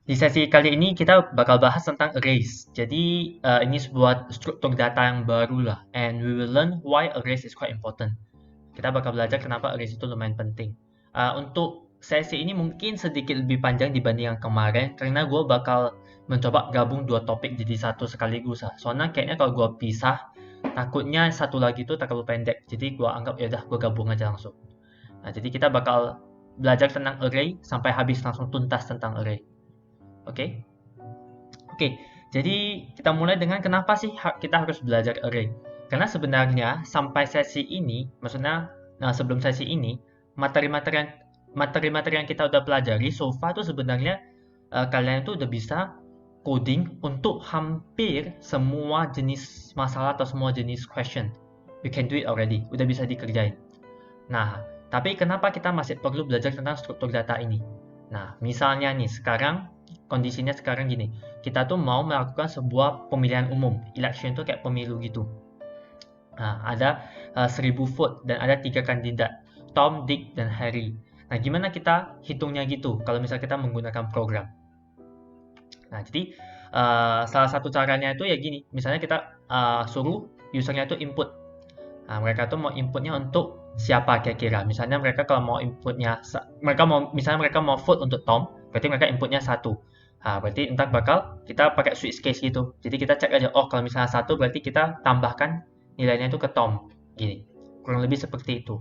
Di sesi kali ini kita bakal bahas tentang arrays. Jadi ini sebuah struktur data yang baru lah, and we will learn why arrays is quite important. Kita bakal belajar kenapa arrays itu lumayan penting. Untuk sesi ini mungkin sedikit lebih panjang dibanding yang kemarin, karena gue bakal mencoba gabung dua topik jadi satu sekaligus lah. Soalnya kayaknya kalau gue pisah, takutnya satu lagi tuh terlalu pendek. Jadi gue anggap ya udah gue gabung aja langsung. Nah, jadi kita bakal belajar tentang array sampai habis langsung tuntas tentang array. Oke? Okay? Oke, jadi kita mulai dengan kenapa sih kita harus belajar array? Karena sebenarnya sampai sesi ini, maksudnya sebelum sesi ini, materi-materi yang kita udah pelajari so far tuh sebenarnya kalian tuh udah bisa coding untuk hampir semua jenis masalah atau semua jenis question. You can do it already, udah bisa dikerjain. Nah, tapi kenapa kita masih perlu belajar tentang struktur data ini? Nah, misalnya nih, kondisinya sekarang gini, kita tuh mau melakukan sebuah pemilihan umum, election itu kayak pemilu gitu. Nah, ada 1000 vote dan ada 3 kandidat, Tom, Dick, dan Harry. Nah, gimana kita hitungnya gitu kalau misalnya kita menggunakan program? Nah, jadi salah satu caranya itu ya gini, misalnya kita suruh usernya itu input. Nah, mereka tuh mau inputnya untuk siapa kira-kira. Misalnya mereka kalau mau inputnya, misalnya mereka mau vote untuk Tom, berarti mereka inputnya satu. Nah, berarti ntar bakal kita pakai switch case gitu. Jadi kita cek aja, oh kalau misalnya satu berarti kita tambahkan nilainya itu ke Tom. Gini, kurang lebih seperti itu.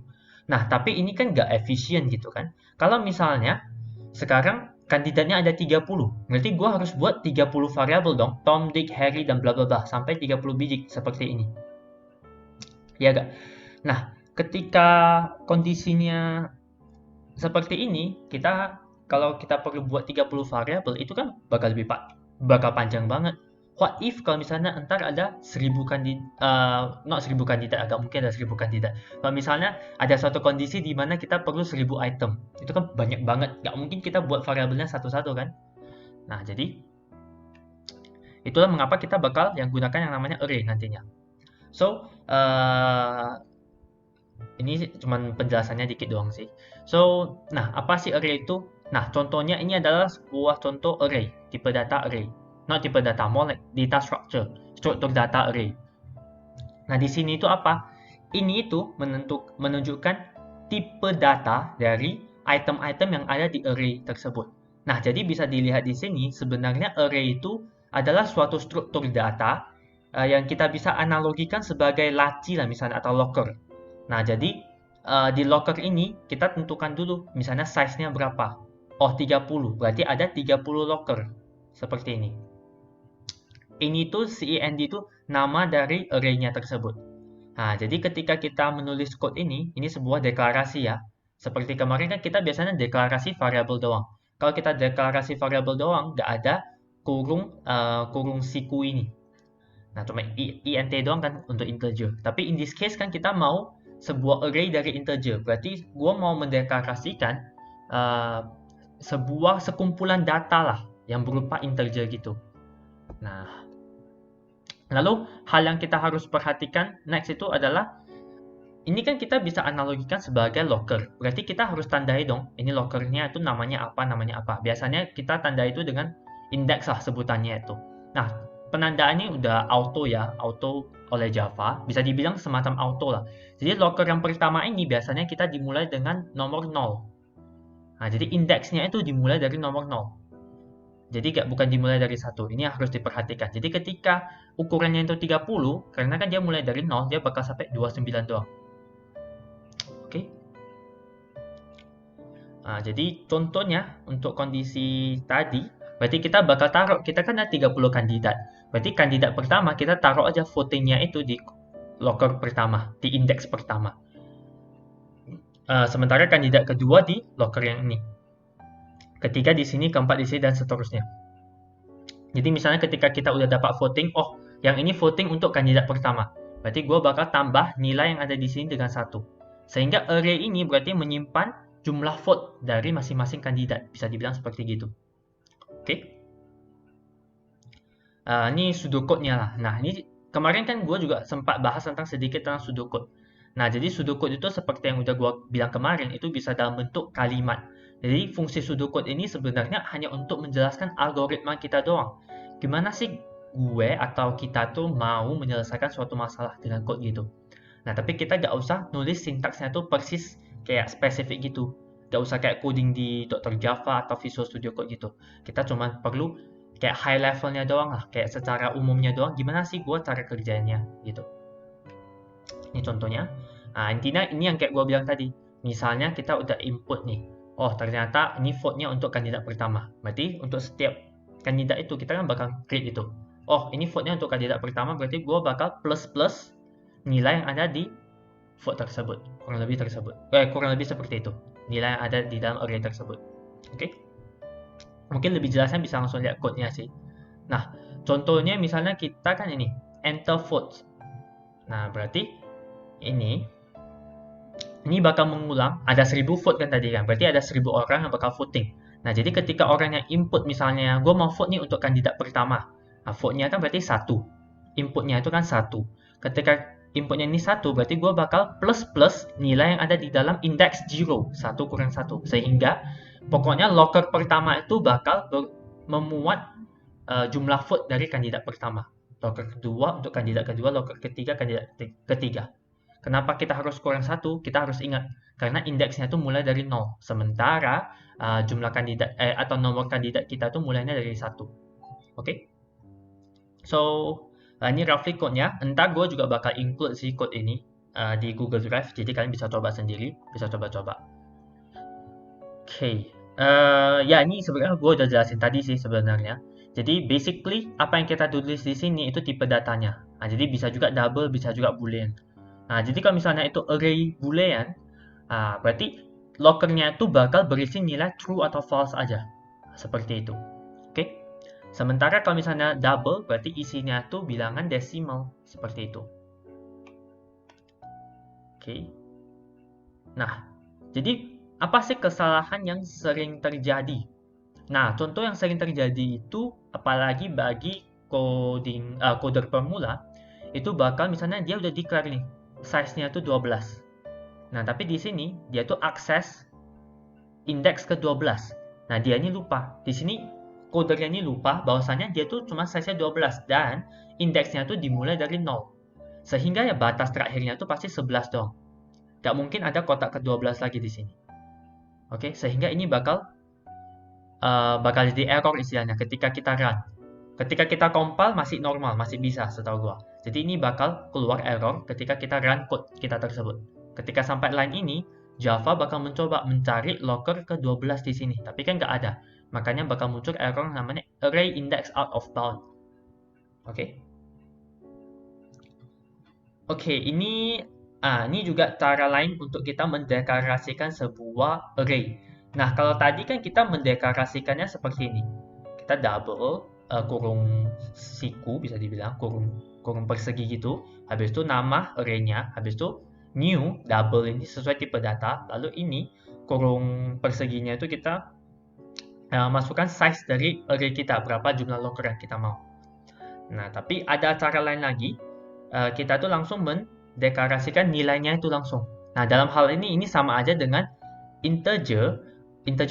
Nah, tapi ini kan nggak efisien gitu kan. Kalau misalnya sekarang kandidatnya ada 30, berarti gue harus buat 30 variabel dong. Tom, Dick, Harry, dan bla bla bla. Sampai 30 biji seperti ini. Ya gak? Nah, ketika kondisinya seperti ini, kalau kita perlu buat 30 variabel itu kan bakal panjang banget. What if kalau misalnya entar ada 1000 kandidat, not 1000 kandidat, agak mungkin ada 1000 kandidat. Kalau misalnya ada suatu kondisi di mana kita perlu 1000 item, itu kan banyak banget. Gak mungkin kita buat variabelnya satu-satu kan. Nah, jadi itulah mengapa kita bakal yang gunakan yang namanya array nantinya. So, ini cuma penjelasannya dikit doang sih. So, nah apa sih array itu? Nah, contohnya ini adalah sebuah contoh array, tipe data array. Not tipe data, more like data structure, struktur data array. Nah, di sini itu apa? Ini itu menunjukkan tipe data dari item-item yang ada di array tersebut. Nah, jadi bisa dilihat di sini, sebenarnya array itu adalah suatu struktur data yang kita bisa analogikan sebagai laci lah misalnya atau locker. Nah, jadi di locker ini kita tentukan dulu misalnya size-nya berapa. Oh, 30. Berarti ada 30 locker. Seperti ini. Ini tuh CEND itu nama dari array-nya tersebut. Nah, jadi ketika kita menulis code ini sebuah deklarasi ya. Seperti kemarin kan kita biasanya deklarasi variabel doang. Kalau kita deklarasi variabel doang, nggak ada kurung siku ini. Nah, cuma int doang kan untuk integer. Tapi in this case kan kita mau sebuah array dari integer. Berarti gue mau mendeklarasikan uh, sebuah sekumpulan data lah yang berupa integer gitu. Nah, lalu hal yang kita harus perhatikan next itu adalah ini kan kita bisa analogikan sebagai locker. Berarti kita harus tandai dong, ini lockernya itu namanya apa, namanya apa. Biasanya kita tandai itu dengan indeks lah sebutannya itu. Nah, penandaannya udah auto ya, auto oleh Java. Bisa dibilang semacam auto lah. Jadi locker yang pertama ini biasanya kita dimulai dengan nomor 0. Nah, jadi indeksnya itu dimulai dari nomor 0. Jadi bukan dimulai dari 1. Ini harus diperhatikan. Jadi ketika ukurannya itu 30, karena kan dia mulai dari 0, dia bakal sampai 29 doang. Oke. Nah, jadi contohnya untuk kondisi tadi, berarti kita bakal taruh, kita kan ada 30 kandidat. Berarti kandidat pertama kita taruh aja votingnya itu di locker pertama, di indeks pertama. Sementara kandidat kedua di locker yang ini. Ketiga di sini, keempat di sini, dan seterusnya. Jadi misalnya ketika kita udah dapat voting, oh yang ini voting untuk kandidat pertama. Berarti gue bakal tambah nilai yang ada di sini dengan 1. Sehingga array ini berarti menyimpan jumlah vote dari masing-masing kandidat. Bisa dibilang seperti gitu. Oke. Ini pseudocode-nya lah. Nah, ini kemarin kan gue juga sempat bahas sedikit tentang pseudocode. Nah, jadi pseudocode itu seperti yang udah gue bilang kemarin, itu bisa dalam bentuk kalimat. Jadi fungsi pseudocode ini sebenarnya hanya untuk menjelaskan algoritma kita doang. Gimana sih gue atau kita tuh mau menyelesaikan suatu masalah dengan code gitu. Nah, tapi kita nggak usah nulis sintaksnya tuh persis kayak spesifik gitu. Nggak usah kayak coding di Dr. Java atau Visual Studio Code gitu. Kita cuma perlu kayak high levelnya doang lah, kayak secara umumnya doang. Gimana sih gue cara kerjanya gitu. Ini contohnya. Nah, intinya ini yang kayak gue bilang tadi. Misalnya kita udah input nih. Oh, ternyata ini vote-nya untuk kandidat pertama. Berarti untuk setiap kandidat itu kita kan bakal create itu. Oh, ini vote-nya untuk kandidat pertama, berarti gue bakal plus nilai yang ada di vote tersebut. Kurang lebih seperti itu. Nilai yang ada di dalam array tersebut. Oke? Mungkin lebih jelasnya bisa langsung lihat code-nya sih. Nah, contohnya misalnya kita kan ini, enter vote. Nah, berarti ini bakal mengulang, ada 1000 vote kan tadi kan, berarti ada 1000 orang yang bakal voting. Nah, jadi ketika orang yang input misalnya, gue mau vote nih untuk kandidat pertama. Nah, vote-nya kan berarti 1. Inputnya itu kan 1. Ketika inputnya ini 1, berarti gue bakal plus nilai yang ada di dalam index 0, 1 kurang 1. Sehingga pokoknya locker pertama itu bakal memuat jumlah vote dari kandidat pertama. Locker kedua untuk kandidat kedua, locker ketiga kandidat ketiga. Kenapa kita harus kurang 1? Kita harus ingat, karena indeksnya itu mulai dari 0. Sementara jumlah kandidat atau nomor kandidat kita tuh mulainya dari 1. Oke? So, ini roughly code-nya. Entar gue juga bakal include si code ini di Google Drive, jadi kalian bisa coba sendiri, bisa coba-coba. Oke. Ya, ini sebenarnya gue udah jelasin tadi sih sebenarnya. Jadi basically apa yang kita tulis di sini itu tipe datanya. Nah, jadi bisa juga double, bisa juga boolean. Nah, jadi kalau misalnya itu array boolean, berarti lockernya itu bakal berisi nilai true atau false aja. Seperti itu. Oke. Sementara kalau misalnya double, berarti isinya itu bilangan desimal. Seperti itu. Oke. Nah, jadi apa sih kesalahan yang sering terjadi? Nah, contoh yang sering terjadi itu, apalagi bagi coder pemula, itu bakal misalnya dia udah declare nih, size-nya tuh 12. Nah, tapi di sini dia tuh akses indeks ke-12. Nah, dia ini lupa. Di sini codernya ini lupa bahwasanya dia tuh cuma size-nya 12 dan indeksnya tuh dimulai dari 0. Sehingga ya batas terakhirnya tuh pasti 11 dong. Gak mungkin ada kotak ke-12 lagi di sini. Oke, sehingga ini bakal jadi error istilahnya ketika kita run. Ketika kita compile masih normal, masih bisa setahu gua. Jadi ini bakal keluar error ketika kita run code kita tersebut. Ketika sampai line ini, Java bakal mencoba mencari locker ke-12 di sini, tapi kan nggak ada. Makanya bakal muncul error namanya array index out of bound. Oke. Oke, ini juga cara lain untuk kita mendeklarasikan sebuah array. Nah, kalau tadi kan kita mendeklarasikannya seperti ini. Kita double kurung siku bisa dibilang kurung persegi gitu. Habis itu nama array-nya, habis itu new double ini sesuai tipe data. Lalu ini kurung perseginya itu kita masukkan size dari array kita, berapa jumlah locker yang kita mau. Nah, tapi ada cara lain lagi. Kita tuh langsung mendeklarasikan nilainya itu langsung. Nah, dalam hal ini sama aja dengan integer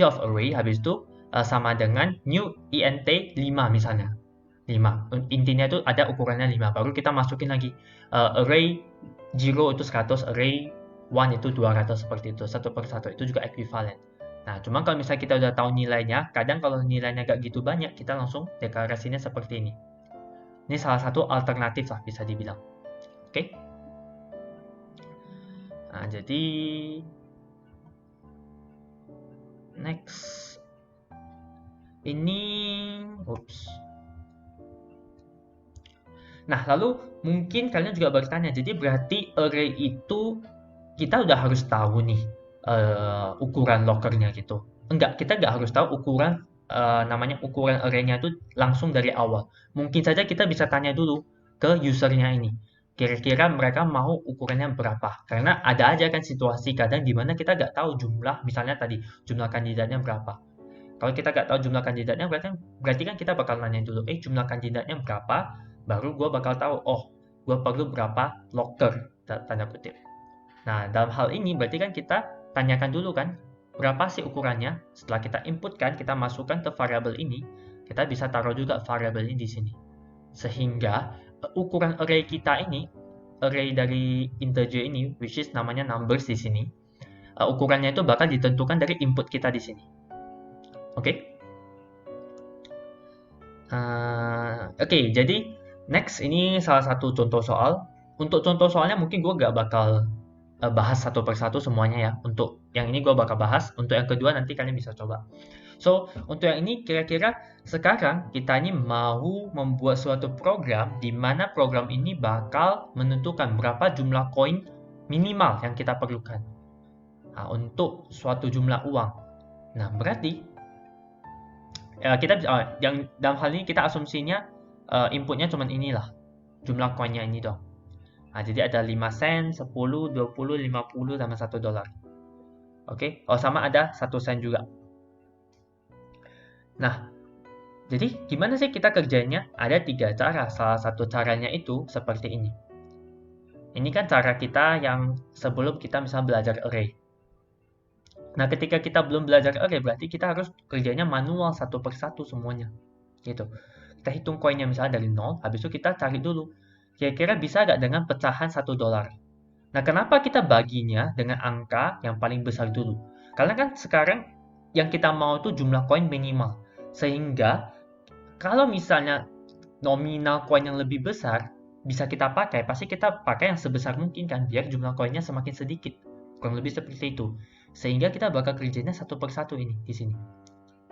of array, habis itu sama dengan new int 5 misalnya. 5. Intinya itu ada ukurannya 5. Baru kita masukin lagi array 0 itu 100, array 1 itu 200 seperti itu. Satu per satu itu juga ekuivalen. Nah, cuma kalau misalnya kita udah tahu nilainya, kadang kalau nilainya gak gitu banyak, kita langsung deklarasinya seperti ini. Ini salah satu alternatif lah bisa dibilang. Oke. Nah, jadi next ini Nah, lalu mungkin kalian juga bertanya, jadi berarti array itu kita udah harus tahu nih ukuran lockernya gitu. Enggak, kita nggak harus tahu ukuran namanya ukuran array-nya itu langsung dari awal. Mungkin saja kita bisa tanya dulu ke usernya ini. Kira-kira mereka mau ukurannya berapa? Karena ada aja kan situasi kadang di mana kita nggak tahu jumlah, misalnya tadi jumlah kandidatnya berapa. Kalau kita nggak tahu jumlah kandidatnya, berarti kan kita bakal nanya dulu, jumlah kandidatnya berapa? Baru gue bakal tahu, oh, gue perlu berapa locker, tanda kutip. Nah, dalam hal ini berarti kan kita tanyakan dulu kan, berapa sih ukurannya. Setelah kita inputkan, kita masukkan ke variabel ini, kita bisa taruh juga variabel ini di sini. Sehingga ukuran array kita ini, array dari integer ini, which is namanya numbers di sini, ukurannya itu bakal ditentukan dari input kita di sini. Oke? Oke, jadi next ini salah satu contoh soal. Untuk contoh soalnya mungkin gue gak bakal bahas satu persatu semuanya ya. Untuk yang ini gue bakal bahas. Untuk yang kedua nanti kalian bisa coba. So, untuk yang ini kira-kira sekarang kita ini mau membuat suatu program di mana program ini bakal menentukan berapa jumlah koin minimal yang kita perlukan untuk suatu jumlah uang. Nah, berarti kita yang dalam hal ini kita asumsinya inputnya cuma inilah jumlah koinnya ini dong. Jadi ada 5 sen, 10, 20, 50 sama $1. Oke, sama ada 1 sen juga. Nah, jadi gimana sih kita kerjanya? Ada 3 cara. Salah satu caranya itu seperti ini. Ini kan cara kita yang sebelum kita misalnya belajar array. Nah, ketika kita belum belajar array, berarti kita harus kerjanya manual satu persatu semuanya. Gitu. Kita hitung koinnya misalnya dari 0, habis itu kita cari dulu. Kira-kira bisa nggak dengan pecahan $1? Nah, kenapa kita baginya dengan angka yang paling besar dulu? Karena kan sekarang yang kita mau itu jumlah koin minimal. Sehingga kalau misalnya nominal koin yang lebih besar bisa kita pakai, pasti kita pakai yang sebesar mungkin kan, biar jumlah koinnya semakin sedikit. Kurang lebih seperti itu. Sehingga kita bakal kerjanya satu persatu ini di sini.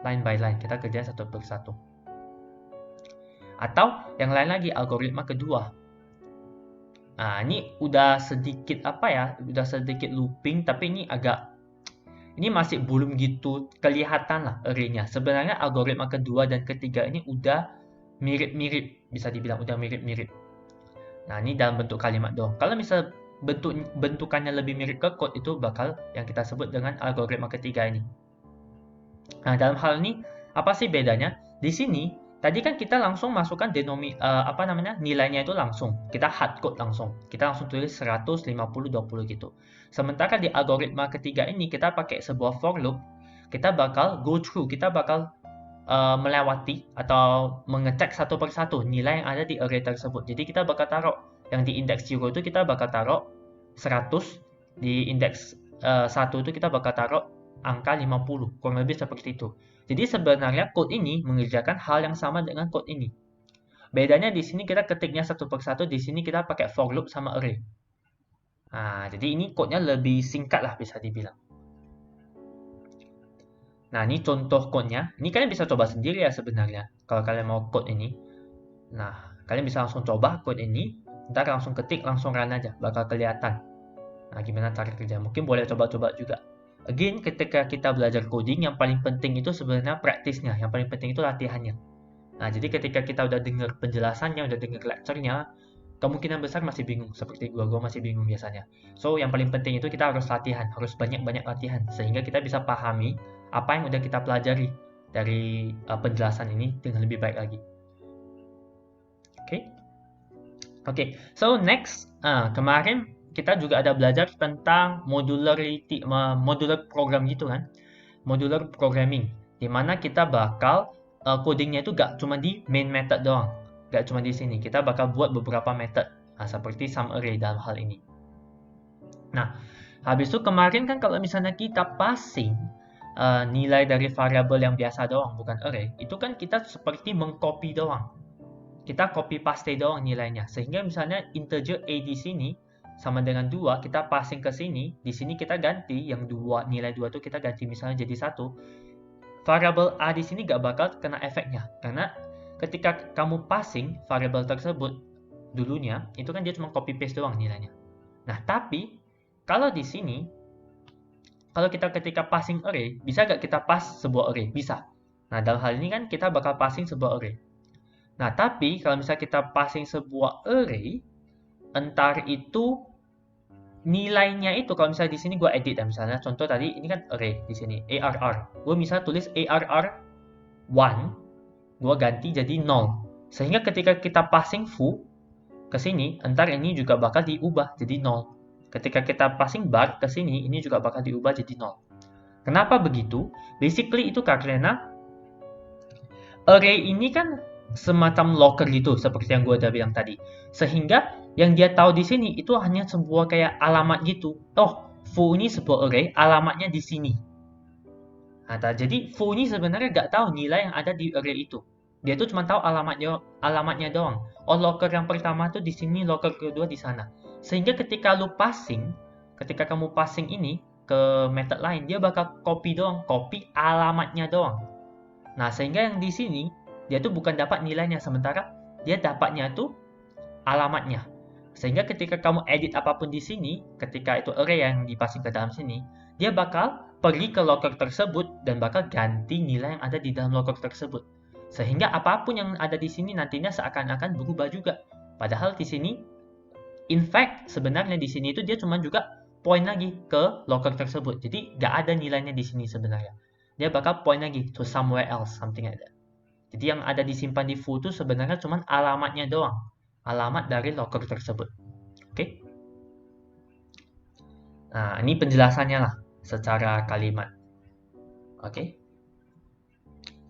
Line by line, kita kerjanya satu persatu. Atau yang lain lagi, algoritma kedua. Nah, ini udah sedikit udah sedikit looping, tapi ini masih belum gitu kelihatan lah array-nya. Sebenarnya algoritma kedua dan ketiga ini udah mirip-mirip, bisa dibilang udah mirip-mirip. Nah, ini dalam bentuk kalimat doang. Kalau misal bentukannya lebih mirip ke code, itu bakal yang kita sebut dengan algoritma ketiga ini. Nah, dalam hal ini apa sih bedanya? Di sini tadi kan kita langsung masukkan nilainya itu langsung. Kita hard code langsung. Kita langsung tulis 100, 50, 20 gitu. Sementara di algoritma ketiga ini kita pakai sebuah for loop. Kita bakal go through, kita bakal melewati atau mengecek satu persatu nilai yang ada di array tersebut. Jadi kita bakal taruh yang di index 0 itu kita bakal taruh 100, di index 1 itu kita bakal taruh angka 50, kurang lebih seperti itu. Jadi sebenarnya code ini mengerjakan hal yang sama dengan code ini. Bedanya di sini kita ketiknya satu persatu, di sini kita pakai for loop sama array. Nah, jadi ini code-nya lebih singkat lah bisa dibilang. Nah, ini contoh code-nya. Ini kalian bisa coba sendiri ya sebenarnya. Kalau kalian mau code ini. Nah, kalian bisa langsung coba code ini. Ntar langsung ketik, langsung run aja. Bakal kelihatan. Nah, gimana cara kerja. Mungkin boleh coba-coba juga. Again, ketika kita belajar coding, yang paling penting itu sebenarnya praktisnya. Yang paling penting itu latihannya. Nah, jadi ketika kita udah dengar penjelasannya, udah dengar lecture-nya, kemungkinan besar masih bingung. Seperti gua masih bingung biasanya. So, yang paling penting itu kita harus latihan. Harus banyak-banyak latihan. Sehingga kita bisa pahami apa yang udah kita pelajari dari penjelasan ini dengan lebih baik lagi. Oke. So next, kemarin kita juga ada belajar tentang modular program gitu kan, modular programming, dimana kita bakal codingnya itu gak cuma di main method doang, gak cuma di sini, kita bakal buat beberapa method, seperti sum array dalam hal ini. Nah, habis itu kemarin kan kalau misalnya kita passing nilai dari variabel yang biasa doang, bukan array, itu kan kita seperti mengcopy doang. Kita copy paste doang nilainya. Sehingga misalnya integer a di sini sama dengan 2, kita passing ke sini, di sini kita ganti yang 2, nilai 2 itu kita ganti misalnya jadi 1. Variabel a di sini gak bakal kena efeknya. Karena ketika kamu passing variabel tersebut dulunya, itu kan dia cuma copy paste doang nilainya. Nah, tapi kalau di sini kalau kita ketika passing array, bisa nggak kita pass sebuah array? Bisa. Nah, dalam hal ini kan kita bakal passing sebuah array. Nah, tapi kalau misalnya kita passing sebuah array, entar itu nilainya itu, kalau misalnya di sini gue edit, misalnya contoh tadi, ini kan array di sini, ARR. Gue misalnya tulis ARR 1, gue ganti jadi 0. Sehingga ketika kita passing foo ke sini, entar ini juga bakal diubah jadi 0. Ketika kita passing bar ke sini, ini juga bakal diubah jadi 0. Kenapa begitu? Basically itu karena array ini kan semacam locker gitu, seperti yang gue udah bilang tadi. Sehingga yang dia tahu di sini itu hanya sebuah kayak alamat gitu. Oh, foo ini sebuah array, alamatnya di sini. Nah, jadi foo ini sebenarnya nggak tahu nilai yang ada di array itu. Dia tuh cuma tahu alamatnya doang. Oh, locker yang pertama tuh di sini, locker kedua di sana. Sehingga ketika kamu passing ini ke method lain, dia bakal copy doang, copy alamatnya doang. Nah, sehingga yang di sini dia tuh bukan dapat nilainya, sementara dia dapatnya tuh alamatnya. Sehingga ketika kamu edit apapun di sini, ketika itu array yang dipasang ke dalam sini, dia bakal pergi ke locker tersebut dan bakal ganti nilai yang ada di dalam locker tersebut. Sehingga apapun yang ada di sini nantinya seakan-akan berubah juga. Padahal di sini, in fact, sebenarnya di sini itu dia cuma juga point lagi ke locker tersebut. Jadi nggak ada nilainya di sini sebenarnya. Dia bakal point lagi to somewhere else, something like that. Jadi yang ada disimpan di foo itu sebenarnya cuma alamatnya doang. Alamat dari locker tersebut. Oke? Nah, ini penjelasannya lah secara kalimat. Oke?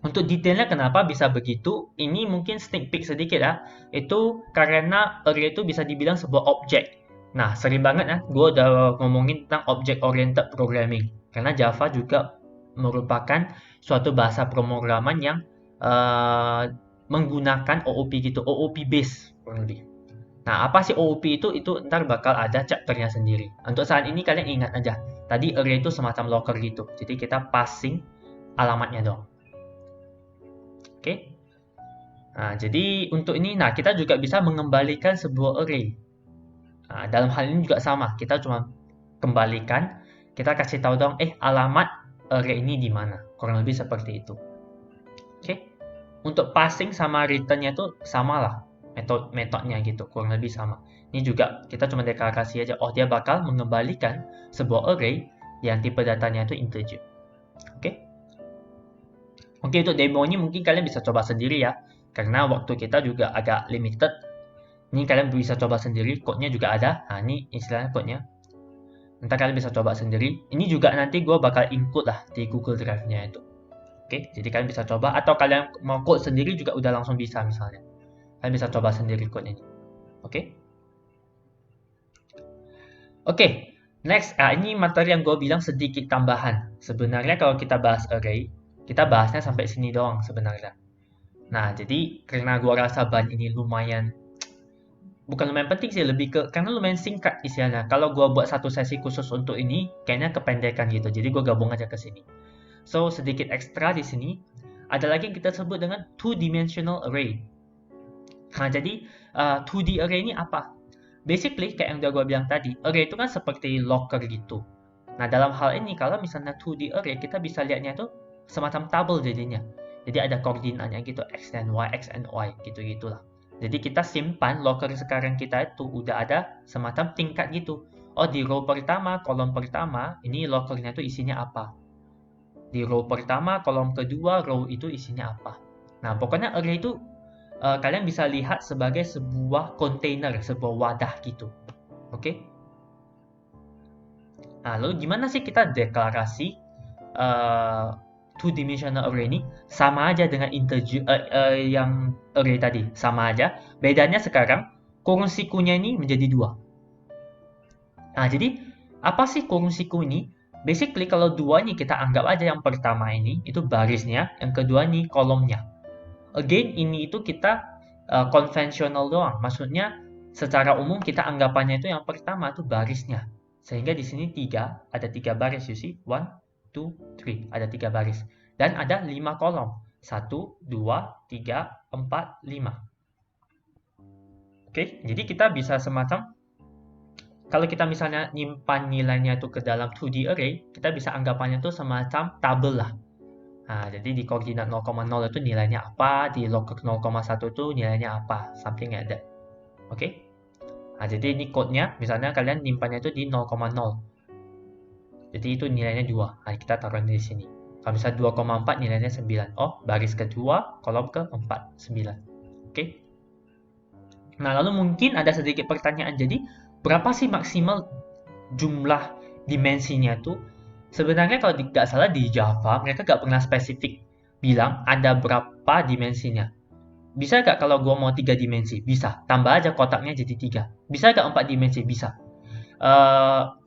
Untuk detailnya kenapa bisa begitu, ini mungkin sneak peek sedikit ya. Itu karena array itu bisa dibilang sebuah objek. Nah, sering banget ya, gue udah ngomongin tentang object oriented programming. Karena Java juga merupakan suatu bahasa pemrograman yang menggunakan OOP gitu, OOP base kurang lebih. Nah, apa sih OOP itu? Itu ntar bakal ada chapternya sendiri. Untuk saat ini kalian ingat aja, tadi array itu semacam locker gitu. Jadi kita passing alamatnya dong. Oke? Nah, jadi untuk ini, nah kita juga bisa mengembalikan sebuah array. Nah, dalam hal ini juga sama, kita cuma kembalikan, kita kasih tahu dong, alamat array ini di mana. Kurang lebih seperti itu. Oke? Untuk passing sama return-nya itu sama lah. Metodenya gitu, kurang lebih sama. Ini juga kita cuma deklarasi aja, dia bakal mengembalikan sebuah array yang tipe datanya itu integer. Oke? Oke, untuk demo ini mungkin kalian bisa coba sendiri ya, karena waktu kita juga agak limited. Ini kalian bisa coba sendiri, code-nya juga ada. Nah, ini istilahnya code-nya. Nanti kalian bisa coba sendiri. Ini juga nanti gue bakal include lah di Google Drive-nya itu. Oke, jadi kalian bisa coba, atau kalian mau code sendiri juga udah langsung bisa misalnya. Kalian bisa coba sendiri code ini. Oke? Oke, next. Ini materi yang gue bilang sedikit tambahan. Sebenarnya kalau kita bahas array, kita bahasnya sampai sini doang sebenarnya. Nah, jadi karena gue rasa bahan ini lumayan, bukan lumayan penting sih, lebih ke karena lumayan singkat isinya. Kalau gue buat satu sesi khusus untuk ini, kayaknya kependekan gitu. Jadi gue gabung aja ke sini. So, sedikit ekstra di sini, ada lagi yang kita sebut dengan two-dimensional array. Nah, jadi 2D array ini apa? Basically, kayak yang udah gue bilang tadi, array itu kan seperti locker gitu. Nah, dalam hal ini, kalau misalnya 2D array, kita bisa lihatnya itu semacam tabel jadinya. Jadi ada koordinatnya gitu, x and y, gitu-gitulah. Jadi kita simpan locker sekarang kita itu udah ada semacam tingkat gitu. Oh, di row pertama, kolom pertama, ini lockernya itu isinya apa. Di row pertama, kolom kedua, row itu isinya apa. Nah, pokoknya array itu kalian bisa lihat sebagai sebuah container, sebuah wadah gitu. Oke? Nah, lalu gimana sih kita deklarasi two-dimensional array ini? Sama aja dengan integer yang array tadi, sama aja. Bedanya sekarang, kurung sikunya ini menjadi 2. Nah, jadi apa sih kurung siku ini? Basically, kalau 2 ini kita anggap aja yang pertama ini, itu barisnya, yang kedua ini kolomnya. Again, ini itu kita konvensional doang. Maksudnya secara umum kita anggapannya itu yang pertama itu barisnya. Sehingga di sini ada 3 baris, you see. 1, 2, 3. Ada 3 baris. Dan ada 5 kolom. 1, 2, 3, 4, 5. Oke, jadi kita bisa semacam, kalau kita misalnya nyimpan nilainya itu ke dalam 2D array, kita bisa anggapannya itu semacam tabel lah. Nah, jadi di koordinat 0,0 itu nilainya apa, di log 0,1 itu nilainya apa, something like that. Oke? Nah, jadi ini code-nya, misalnya kalian nyimpannya itu di 0,0. Jadi itu nilainya 2. Nah, kita taruh di sini. Kalau misalnya 2,4 nilainya 9. Oh, baris kedua, kolom ke-4, 9. Oke? Nah, lalu mungkin ada sedikit pertanyaan. Jadi, berapa sih maksimal jumlah dimensinya tuh Sebenarnya kalau nggak salah di Java, mereka nggak pernah spesifik bilang ada berapa dimensinya. Bisa nggak kalau gue mau 3 dimensi? Bisa. Tambah aja kotaknya jadi 3. Bisa nggak 4 dimensi? Bisa.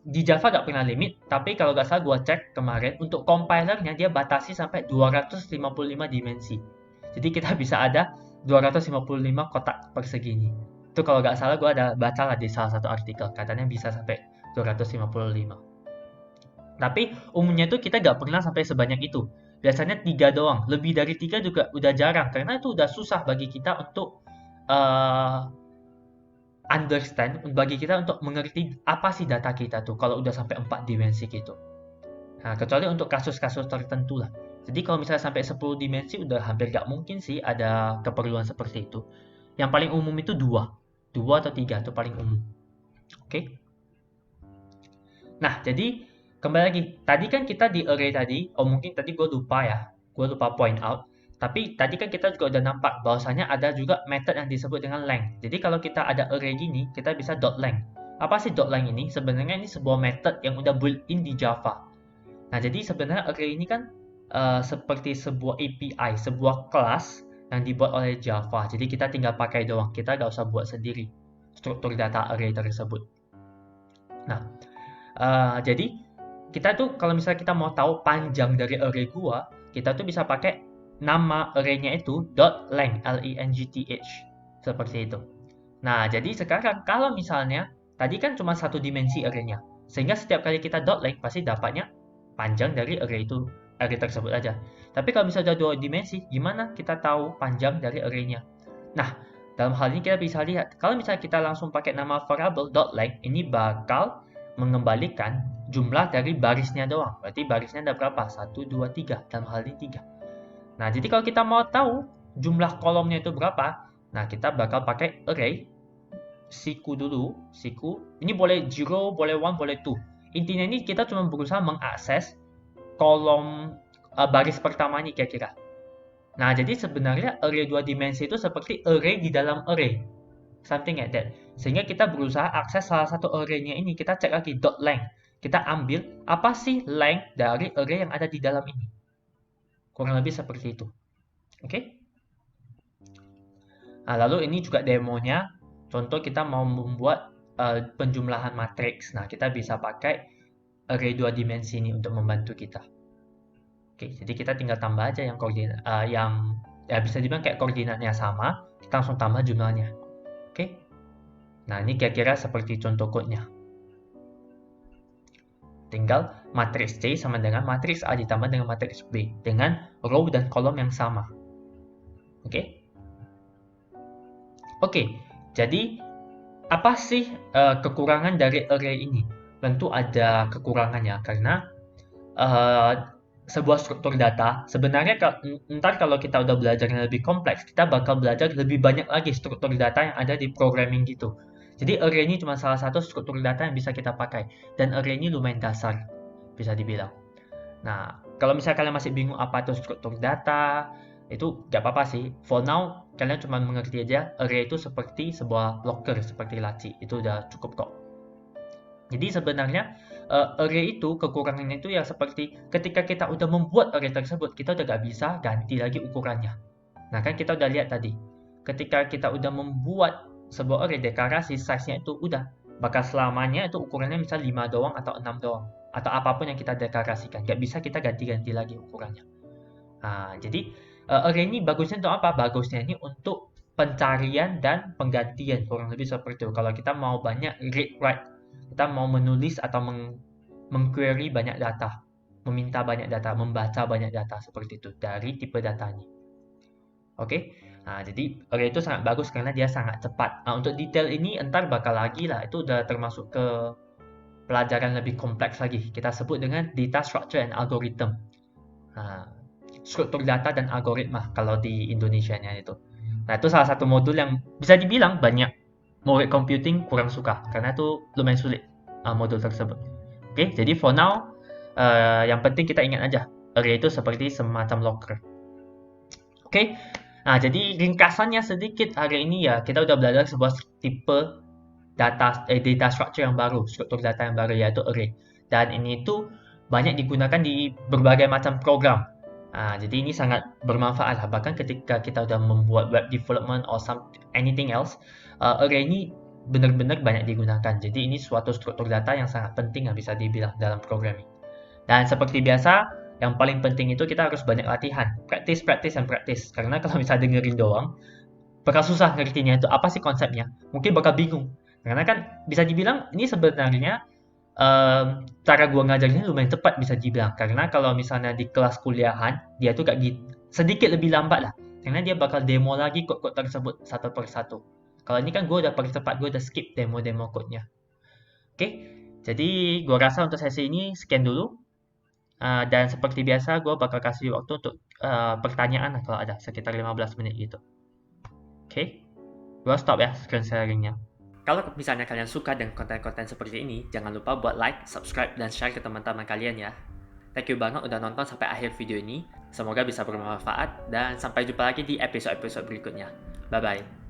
Di Java nggak pernah limit, tapi kalau nggak salah gue cek kemarin, untuk compilernya dia batasi sampai 255 dimensi. Jadi kita bisa ada 255 kotak persegi ini. Itu kalau nggak salah gue ada baca lah di salah satu artikel, katanya bisa sampai 255. Tapi umumnya tuh kita nggak pernah sampai sebanyak itu. Biasanya 3 doang. Lebih dari 3 juga udah jarang, karena itu udah susah bagi kita untuk understand, bagi kita untuk mengerti apa sih data kita tuh kalau udah sampai 4 dimensi gitu. Nah, kecuali untuk kasus-kasus tertentu lah. Jadi kalau misalnya sampai 10 dimensi udah hampir nggak mungkin sih ada keperluan seperti itu. Yang paling umum itu 2. 2 atau 3 itu paling umum. Oke. Nah, jadi kembali lagi. Tadi kan kita di array tadi, mungkin tadi gue lupa ya. Gue lupa point out. Tapi tadi kan kita juga udah nampak bahwasanya ada juga method yang disebut dengan length. Jadi kalau kita ada array gini, kita bisa dot length. Apa sih dot length ini? Sebenarnya ini sebuah method yang udah built-in di Java. Nah, jadi sebenarnya array ini kan seperti sebuah API, sebuah kelas yang dibuat oleh Java. Jadi kita tinggal pakai doang. Kita nggak usah buat sendiri struktur data array tersebut. Nah, jadi kita tuh kalau misalnya kita mau tahu panjang dari array gua, kita tuh bisa pakai nama array-nya itu .length, L-E-N-G-T-H, seperti itu. Nah, jadi sekarang kalau misalnya tadi kan cuma satu dimensi array-nya, sehingga setiap kali kita .length pasti dapatnya panjang dari array tersebut aja. Tapi kalau misalnya udah 2 dimensi, gimana kita tahu panjang dari array-nya? Nah, dalam hal ini kita bisa lihat, kalau misalnya kita langsung pakai nama variable .length, ini bakal mengembalikan jumlah dari barisnya doang. Berarti barisnya ada berapa? 1, 2, 3. Dalam hal ini 3. Nah, jadi kalau kita mau tahu jumlah kolomnya itu berapa, nah kita bakal pakai array siku dulu. Siku, ini boleh 0, boleh 1, boleh 2. Intinya ini kita cuma berusaha mengakses kolom baris pertama ini kira-kira. Nah, jadi sebenarnya array 2 dimensi itu seperti array di dalam array. Something like that. Sehingga kita berusaha akses salah satu array-nya ini. Kita cek lagi .length. Kita ambil apa sih length dari array yang ada di dalam ini. Kurang lebih seperti itu. Oke? Nah, lalu ini juga demonya. Contoh kita mau membuat penjumlahan matriks. Nah, kita bisa pakai array 2 dimensi ini untuk membantu kita. Oke, jadi kita tinggal tambah aja yang koordinat yang ya bisa dibilang kayak koordinatnya sama, kita langsung tambah jumlahnya. Oke. Nah, ini kira-kira seperti contoh code-nya. Tinggal matriks C sama dengan matriks A ditambah dengan matriks B dengan row dan kolom yang sama. Oke? Oke, jadi apa sih kekurangan dari array ini? Tentu ada kekurangannya karena sebuah struktur data sebenarnya ntar kalau kita udah belajar yang lebih kompleks, kita bakal belajar lebih banyak lagi struktur data yang ada di programming gitu. Jadi array ini cuma salah satu struktur data yang bisa kita pakai, dan array ini lumayan dasar bisa dibilang. Nah, kalau misalnya kalian masih bingung apa itu struktur data, itu gak apa-apa sih. For now, kalian cuma mengerti aja array itu seperti sebuah locker, seperti laci. Itu udah cukup kok. Jadi sebenarnya array itu kekurangannya itu ya seperti ketika kita udah membuat array tersebut, kita udah gak bisa ganti lagi ukurannya. Nah, kan kita udah lihat tadi, ketika kita udah membuat sebuah array deklarasi, size-nya itu udah bakal selamanya itu ukurannya misal 5 doang atau 6 doang atau apapun yang kita deklarasikan, gak bisa kita ganti-ganti lagi ukurannya. Nah, jadi array ini bagusnya untuk apa? Bagusnya ini untuk pencarian dan penggantian, kurang lebih seperti itu. Kalau kita mau banyak read write, kita mau menulis atau mengquery banyak data, meminta banyak data, membaca banyak data seperti itu dari tipe data ini. Oke, nah jadi array itu sangat bagus karena dia sangat cepat. Nah, untuk detail ini entar bakal lagi lah, itu udah termasuk ke pelajaran lebih kompleks lagi. Kita sebut dengan data structure and algorithm. Nah, struktur data dan algoritma kalau di Indonesianya itu. Nah, itu salah satu modul yang bisa dibilang banyak murid computing kurang suka karena itu lumayan sulit modul tersebut. Oke, jadi for now yang penting kita ingat aja array itu seperti semacam locker. Oke, nah jadi ringkasannya sedikit hari ini ya kita udah belajar sebuah tipe data structure yang baru, struktur data yang baru yaitu array. Dan ini tuh banyak digunakan di berbagai macam program. Jadi ini sangat bermanfaat lah. Bahkan ketika kita udah membuat web development or anything else, array ini benar-benar banyak digunakan. Jadi ini suatu struktur data yang sangat penting lah bisa dibilang dalam programming. Dan seperti biasa, yang paling penting itu kita harus banyak latihan. Practice, practice, and practice. Karena kalau misalnya dengerin doang, bakal susah ngertinya itu apa sih konsepnya. Mungkin bakal bingung. Karena kan bisa dibilang ini sebenarnya cara gua ngajarnya lumayan cepat bisa dibilang. Karena kalau misalnya di kelas kuliahan, dia tuh kayak gitu, sedikit lebih lambat lah. Karena dia bakal demo lagi kod-kod tersebut satu per satu. Kalau ini kan gue udah percepat, gue udah skip demo-demo kodenya. Oke, jadi gue rasa untuk sesi ini sekian dulu. Dan seperti biasa, gue bakal kasih waktu untuk pertanyaan lah kalau ada, sekitar 15 menit gitu. Oke, gue stop ya screen sharingnya. Kalau misalnya kalian suka dengan konten-konten seperti ini, jangan lupa buat like, subscribe, dan share ke teman-teman kalian ya. Thank you banget udah nonton sampai akhir video ini. Semoga bisa bermanfaat dan sampai jumpa lagi di episode-episode berikutnya. Bye-bye.